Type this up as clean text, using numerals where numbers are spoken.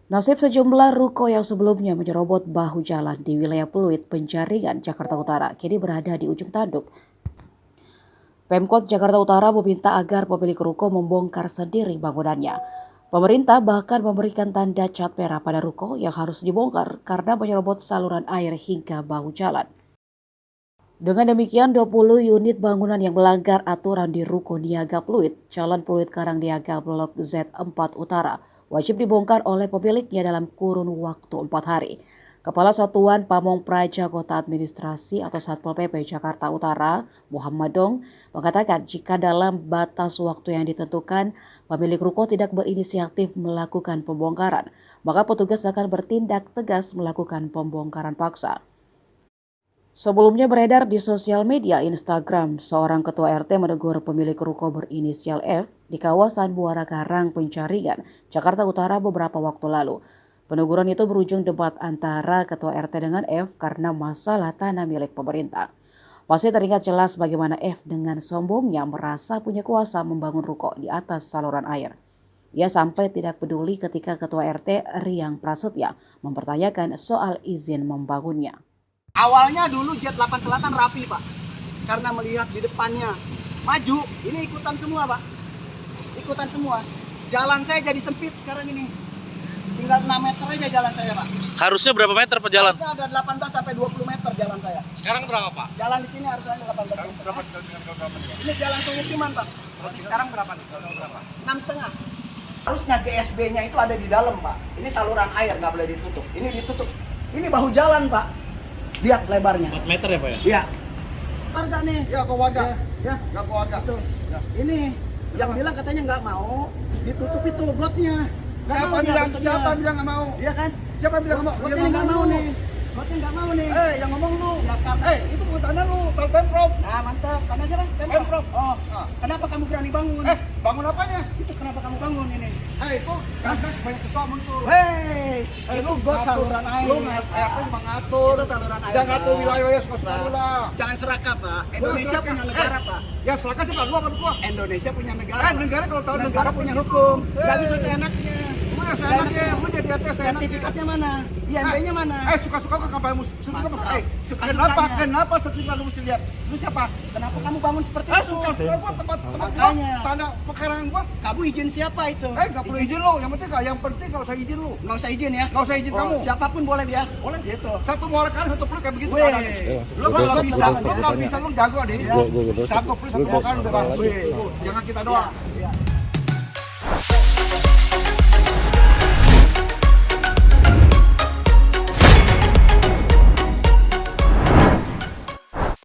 Nasib sejumlah ruko yang sebelumnya menyerobot bahu jalan di wilayah Pluit, Penjaringan, Jakarta Utara kini berada di ujung tanduk. Pemkot Jakarta Utara meminta agar pemilik ruko membongkar sendiri bangunannya. Pemerintah bahkan memberikan tanda cat merah pada ruko yang harus dibongkar karena menyerobot saluran air hingga bahu jalan. Dengan demikian, 20 unit bangunan yang melanggar aturan di Ruko Niaga Pluit, Jalan Pluit Karangniaga Blok Z4 Utara, wajib dibongkar oleh pemiliknya dalam kurun waktu 4 hari. Kepala Satuan Pamong Praja Kota Administrasi atau Satpol PP Jakarta Utara, Muhammad Dong, mengatakan jika dalam batas waktu yang ditentukan, pemilik ruko tidak berinisiatif melakukan pembongkaran, maka petugas akan bertindak tegas melakukan pembongkaran paksa. Sebelumnya beredar di sosial media Instagram, seorang ketua RT menegur pemilik ruko berinisial F di kawasan Muara Karang, Penjaringan, Jakarta Utara beberapa waktu lalu. Peneguran itu berujung debat antara ketua RT dengan F karena masalah tanah milik pemerintah. Masih teringat jelas bagaimana F dengan sombongnya merasa punya kuasa membangun ruko di atas saluran air. Ia sampai tidak peduli ketika ketua RT Riang Prasetya mempertanyakan soal izin membangunnya. Awalnya dulu Jet 8 Selatan rapi, Pak. Karena melihat di depannya maju, ini ikutan semua, Pak. Ikutan semua. Jalan saya jadi sempit sekarang ini. Tinggal 6 meter aja jalan saya, Pak. Harusnya berapa meter per jalan? Harusnya ada 18 sampai 20 meter jalan saya. Sekarang berapa, Pak? Jalan di sini harusnya 18 meter. Berapa? Ini jalan pemukiman, Pak. Berarti sekarang berapa nih? Berapa? 6,5. Harusnya GSB-nya itu ada di dalam, Pak. Ini saluran air, nggak boleh ditutup. Ini ditutup. Ini bahu jalan, Pak. Lihat lebarnya. 4 meter ya, Pak ya? Iya. Warga nih. Ya, ke warga. Ya. Nggak ke warga. Tuh. Ya. Ini yang bilang katanya nggak mau ditutup itu gotnya. Nggak Siapa mau dia bilang? bekerja. Siapa bilang nggak mau? Iya kan? Siapa bilang nggak mau? Gotnya Dia nggak mau ngomong nih. Gotnya nggak mau nih. Yang ngomong lu. Ya kan? Itu bukan tanah lu, Pemprov. Nah mantap. Kan aja kan? Pemprov. Oh. Ah. Kenapa kamu berani bangun? Bangun apanya? Itu kenapa kamu bangun ini? Itu kakak banyak ketua muncul. Hei, itu got saluran air. Lu mengatur. Itu saluran air. Jangan ngatur wilayah suka-suka lu lah. Jangan serakah, Pak. Indonesia punya negara, Pak. Ya silakan sih, Pak. Lu apa gua? Indonesia punya negara. Negara kalau tahu negara punya hukum. Nggak bisa seenaknya. Gimana seenaknya? Lu jadi atas seenaknya. Sertifikatnya mana? IMB-nya mana? Suka-suka kok kapan musuh? Mantap. Kenapa? Kenapa sertifikat lu mesti lihat? Lu siapa? Kenapa kamu bangun seperti itu? Suka-suka gua tempat gua, Makanya. tanah pekarangan gua. Kamu izin siapa itu? Nggak perlu izin lu. Yang penting kalau saya izin lu. Nggak usah izin ya? Nggak usah izin kamu. Siapapun boleh dia? Boleh. Gitu. Satu muara kali, satu peluk kayak begitu. Weh. Lu kalau bisa, lu jago deh. Iya. Satu peluk, satu muara kali bebas. Jangan kita doang. Iya.